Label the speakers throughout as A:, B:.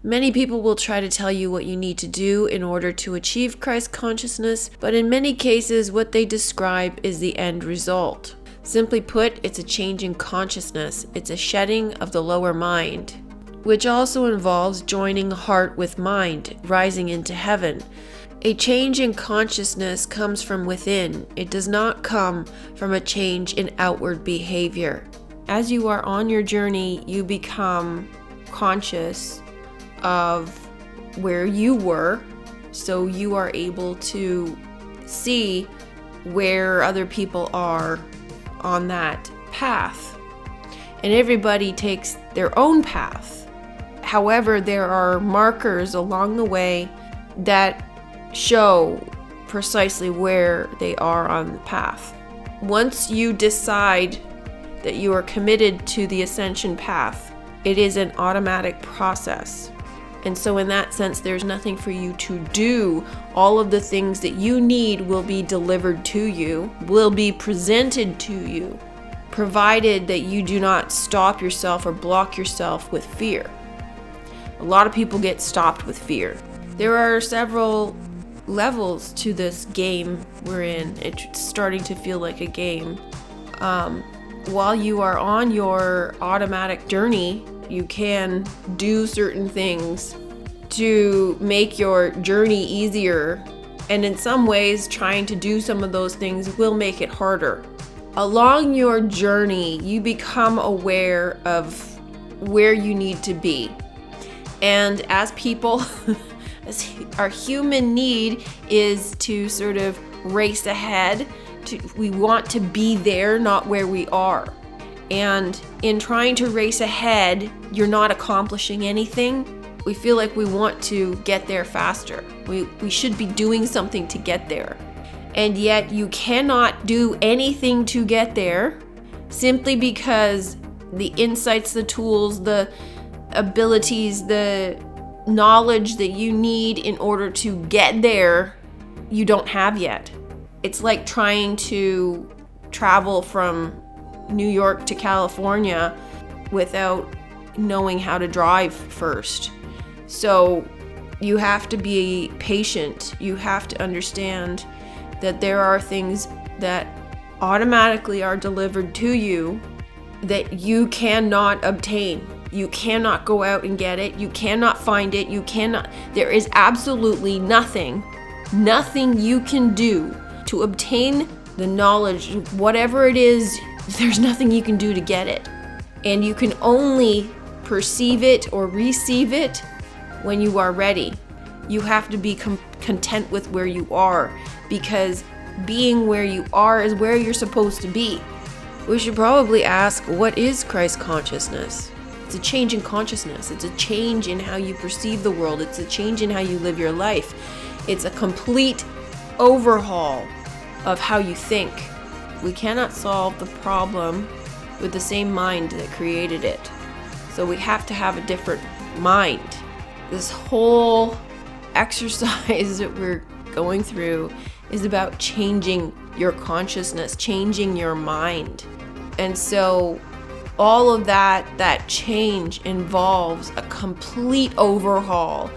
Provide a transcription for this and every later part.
A: Many people will try to tell you what you need to do in order to achieve Christ consciousness, but in many cases, what they describe is the end result. Simply put, it's a change in consciousness. It's a shedding of the lower mind, which also involves joining heart with mind, rising into heaven. A change in consciousness comes from within. It does not come from a change in outward behavior. As you are on your journey, you become conscious of where you were, so you are able to see where other people are on that path. And everybody takes their own path. However, there are markers along the way that show precisely where they are on the path. Once you decide that you are committed to the Ascension path, it is an automatic process. And so in that sense, there's nothing for you to do. All of the things that you need will be delivered to you, will be presented to you, provided that you do not stop yourself or block yourself with fear. A lot of people get stopped with fear. There are several levels to this game we're in. It's starting to feel like a game. While you are on your automatic journey, you can do certain things to make your journey easier, and in some ways trying to do some of those things will make it harder. Along your journey, you become aware of where you need to be. And as people, our human need is to sort of race ahead. We want to be there, not where we are. And in trying to race ahead, you're not accomplishing anything. We feel like we want to get there faster. We should be doing something to get there. And yet you cannot do anything to get there simply because the insights, the tools, the abilities, the knowledge that you need in order to get there, you don't have yet. It's like trying to travel from New York to California without knowing how to drive first. So you have to be patient. You have to understand that there are things that automatically are delivered to you that you cannot obtain. You cannot go out and get it. You cannot find it. There is absolutely nothing you can do to obtain the knowledge, whatever it is. There's nothing you can do to get it. And you can only perceive it or receive it when you are ready. You have to be content with where you are, because being where you are is where you're supposed to be. We should probably ask, what is Christ consciousness? It's a change in consciousness. It's a change in how you perceive the world. It's a change in how you live your life. It's a complete overhaul of how you think. We cannot solve the problem with the same mind that created it. So we have to have a different mind. This whole exercise that we're going through is about changing your consciousness, changing your mind. And so all of that change involves a complete overhaul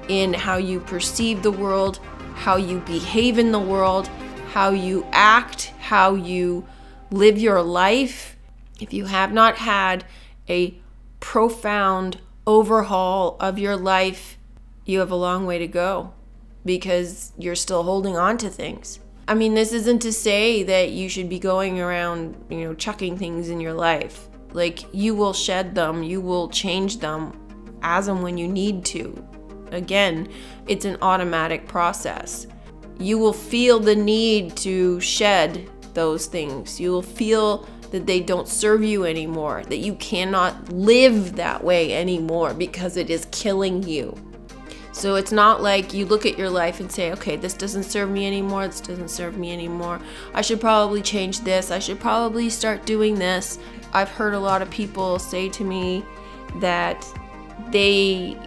A: in how you perceive the world, how you behave in the world, how you act, how you live your life. If you have not had a profound overhaul of your life, you have a long way to go, because you're still holding on to things. I mean, this isn't to say that you should be going around, chucking things in your life. Like, you will shed them, you will change them as and when you need to. Again, it's an automatic process. You will feel the need to shed those things. You will feel that they don't serve you anymore, that you cannot live that way anymore because it is killing you. So it's not like you look at your life and say, okay, this doesn't serve me anymore, this doesn't serve me anymore. I should probably change this. I should probably start doing this. I've heard a lot of people say to me that they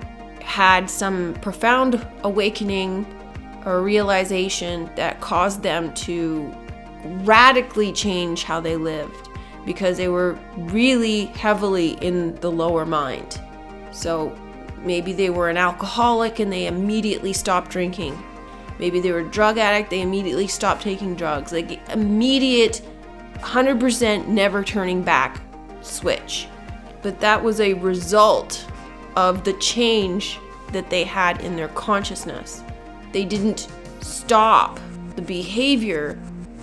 A: had some profound awakening or realization that caused them to radically change how they lived because they were really heavily in the lower mind. So Maybe they were an alcoholic and they immediately stopped drinking. Maybe they were a drug addict, they immediately stopped taking drugs. Like immediate, 100% never turning back switch. But that was a result of the change that they had in their consciousness. They didn't stop the behavior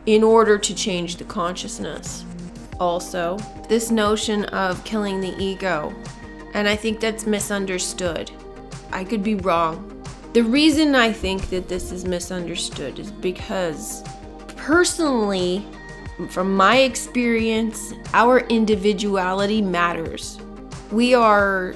A: in order to change the consciousness. Also, this notion of killing the ego, and I think that's misunderstood. I could be wrong. The reason I think that this is misunderstood is because personally, from my experience, our individuality matters. We are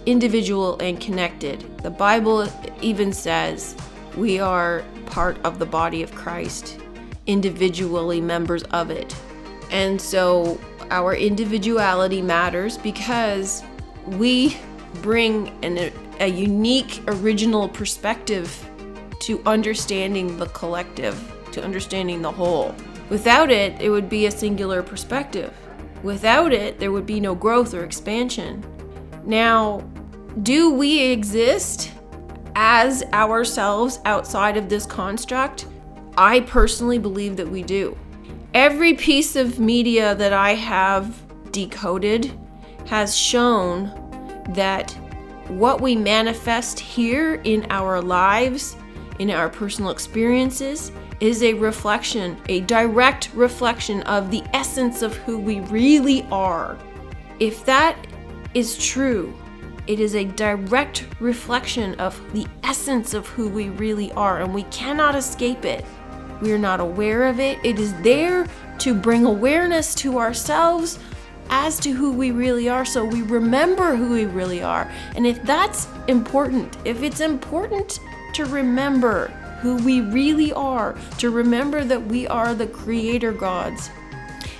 A: individual and connected. The Bible even says we are part of the body of Christ, individually members of it. And so our individuality matters because we bring a unique, original perspective to understanding the collective, to understanding the whole. Without it, it would be a singular perspective. Without it, there would be no growth or expansion. Now, do we exist as ourselves outside of this construct? I personally believe that we do. Every piece of media that I have decoded has shown that what we manifest here in our lives, in our personal experiences, is a reflection, a direct reflection of the essence of who we really are. If that is true, it is a direct reflection of the essence of who we really are, and we cannot escape it. We are not aware of it. It is there to bring awareness to ourselves as to who we really are, so we remember who we really are. And if that's important, if it's important to remember who we really are, to remember that we are the creator gods,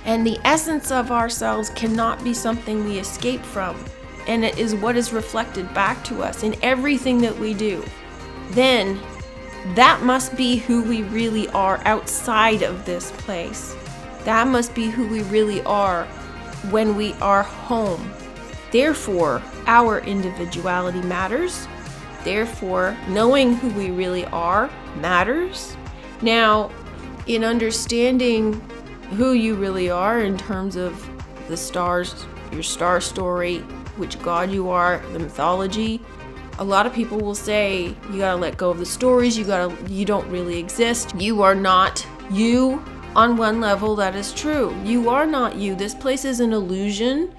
A: and the essence of ourselves cannot be something we escape from, and it is what is reflected back to us in everything that we do, then that must be who we really are outside of this place. That must be who we really are when we are home. Therefore, our individuality matters. Therefore, knowing who we really are matters. Now, in understanding who you really are in terms of the stars, your star story, which God you are, the mythology, a lot of people will say you gotta let go of the stories, you don't really exist. You are not you. On one level, that is true. You are not you. This place is an illusion,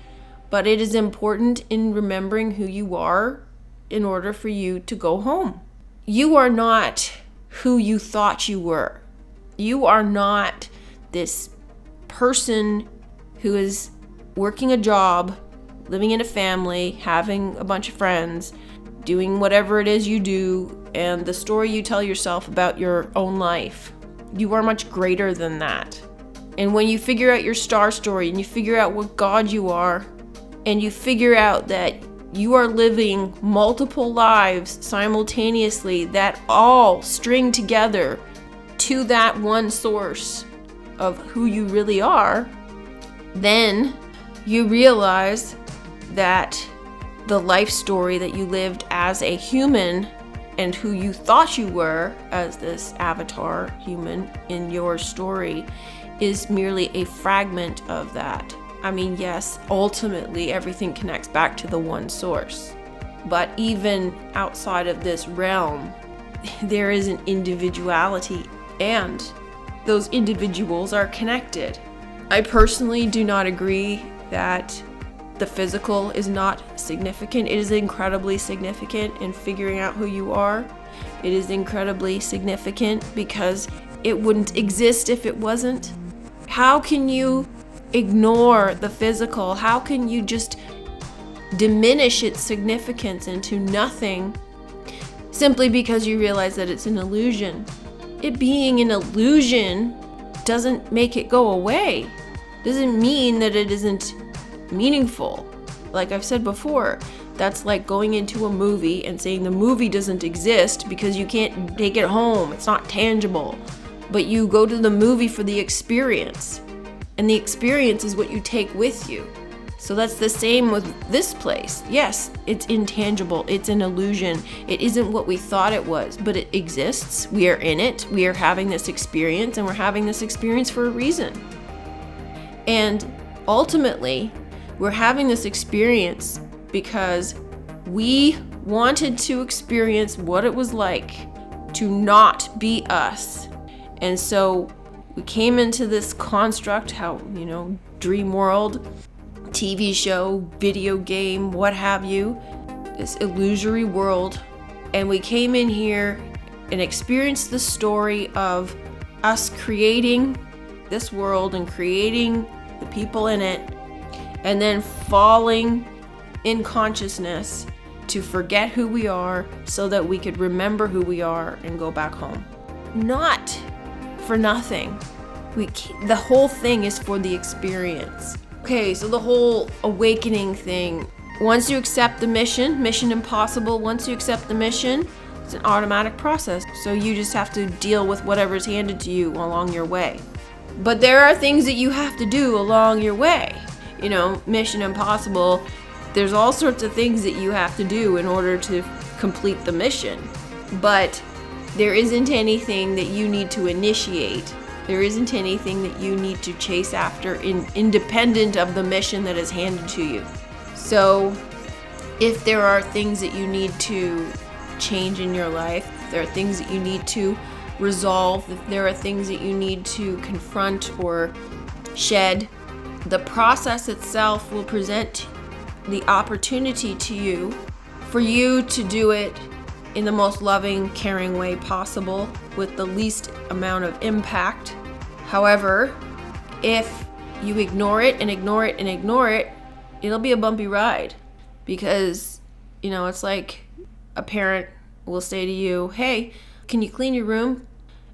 A: but it is important in remembering who you are in order for you to go home. You are not who you thought you were. You are not this person who is working a job, living in a family, having a bunch of friends, doing whatever it is you do, and the story you tell yourself about your own life. You are much greater than that. And when you figure out your star story and you figure out what God you are, and you figure out that you are living multiple lives simultaneously that all string together to that one source of who you really are, then you realize that the life story that you lived as a human and who you thought you were as this avatar human in your story is merely a fragment of that. I mean, yes, ultimately everything connects back to the one source. But even outside of this realm, there is an individuality, and those individuals are connected. I personally do not agree that the physical is not significant. It is incredibly significant in figuring out who you are. It is incredibly significant because it wouldn't exist if it wasn't. How can you ignore the physical? How can you just diminish its significance into nothing simply because you realize that it's an illusion? It being an illusion doesn't make it go away. Doesn't mean that it isn't meaningful. Like I've said before, that's like going into a movie and saying the movie doesn't exist because you can't take it home. It's not tangible. But you go to the movie for the experience. And the experience is what you take with you. So that's the same with this place. Yes, it's intangible. It's an illusion. It isn't what we thought it was, but it exists. We are in it. We are having this experience, and we're having this experience for a reason. And ultimately, we're having this experience because we wanted to experience what it was like to not be us. And so we came into this construct, dream world, TV show, video game, what have you, this illusory world. And we came in here and experienced the story of us creating this world and creating the people in it, and then falling in consciousness to forget who we are so that we could remember who we are and go back home. Not for nothing. The whole thing is for the experience. Okay, so the whole awakening thing, once you accept the mission impossible, once you accept the mission, it's an automatic process. So you just have to deal with whatever's handed to you along your way. But there are things that you have to do along your way. Mission impossible, there's all sorts of things that you have to do in order to complete the mission. But there isn't anything that you need to initiate. There isn't anything that you need to chase after independent of the mission that is handed to you. So if there are things that you need to change in your life, if there are things that you need to resolve, if there are things that you need to confront or shed, the process itself will present the opportunity to you for you to do it in the most loving, caring way possible with the least amount of impact. However, if you ignore it and ignore it and ignore it, it'll be a bumpy ride, because it's like a parent will say to you, hey, can you clean your room?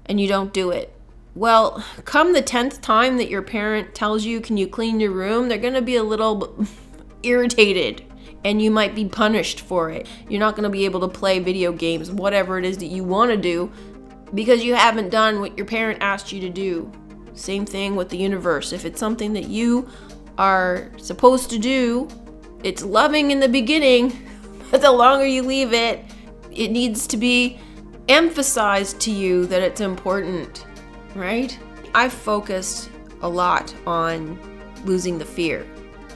A: And you don't do it. Well, come the 10th time that your parent tells you, can you clean your room? They're going to be a little irritated, and you might be punished for it. You're not going to be able to play video games, whatever it is that you want to do, because you haven't done what your parent asked you to do. Same thing with the universe. If it's something that you are supposed to do, it's loving in the beginning, but the longer you leave it, it needs to be emphasized to you that it's important, right? I've focused a lot on losing the fear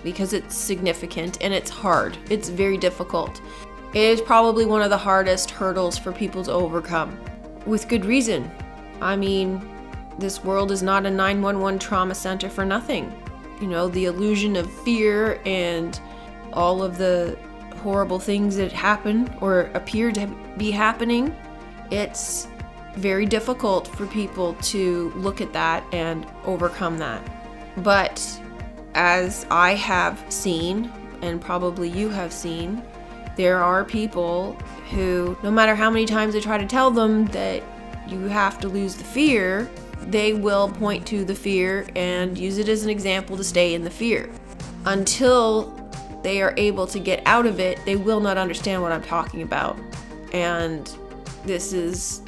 A: because it's significant and it's hard. It's very difficult. It is probably one of the hardest hurdles for people to overcome, with good reason. I mean, this world is not a 911 trauma center for nothing. The illusion of fear and all of the horrible things that happen or appear to be happening, it's very difficult for people to look at that and overcome that. But as I have seen, and probably you have seen, there are people who, no matter how many times I try to tell them that you have to lose the fear, they will point to the fear and use it as an example to stay in the fear. Until they are able to get out of it, they will not understand what I'm talking about. And this is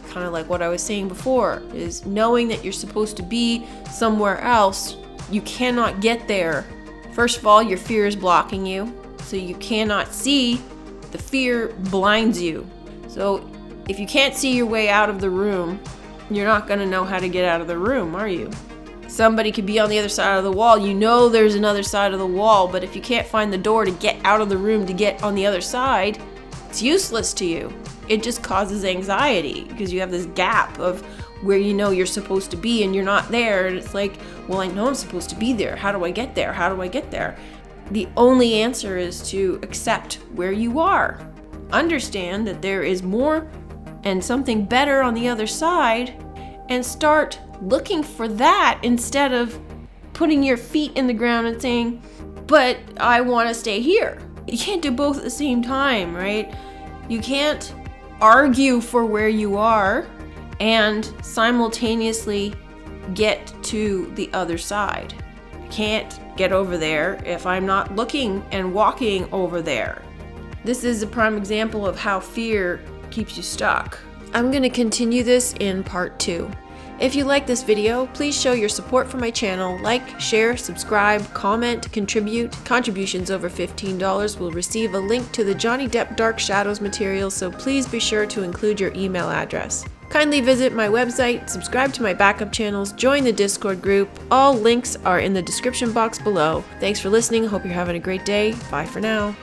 A: kind of like what I was saying before, is knowing that you're supposed to be somewhere else, you cannot get there. First of all, your fear is blocking you, so you cannot see. The fear blinds you. So if you can't see your way out of the room, you're not going to know how to get out of the room, are you? Somebody could be on the other side of the wall. You know there's another side of the wall, but if you can't find the door to get out of the room to get on the other side, it's useless to you. It just causes anxiety because you have this gap of where you're supposed to be and you're not there. And it's like, well, I know I'm supposed to be there. How do I get there? How do I get there? The only answer is to accept where you are. Understand that there is more and something better on the other side, and start looking for that instead of putting your feet in the ground and saying, but I want to stay here. You can't do both at the same time, right? You can't argue for where you are and simultaneously get to the other side. I can't get over there if I'm not looking and walking over there. This is a prime example of how fear keeps you stuck. I'm going to continue this in part 2. If you like this video, please show your support for my channel. Like, share, subscribe, comment, contribute. Contributions over $15 will receive a link to the Johnny Depp Dark Shadows material, so please be sure to include your email address. Kindly visit my website, subscribe to my backup channels, join the Discord group. All links are in the description box below. Thanks for listening. Hope you're having a great day. Bye for now.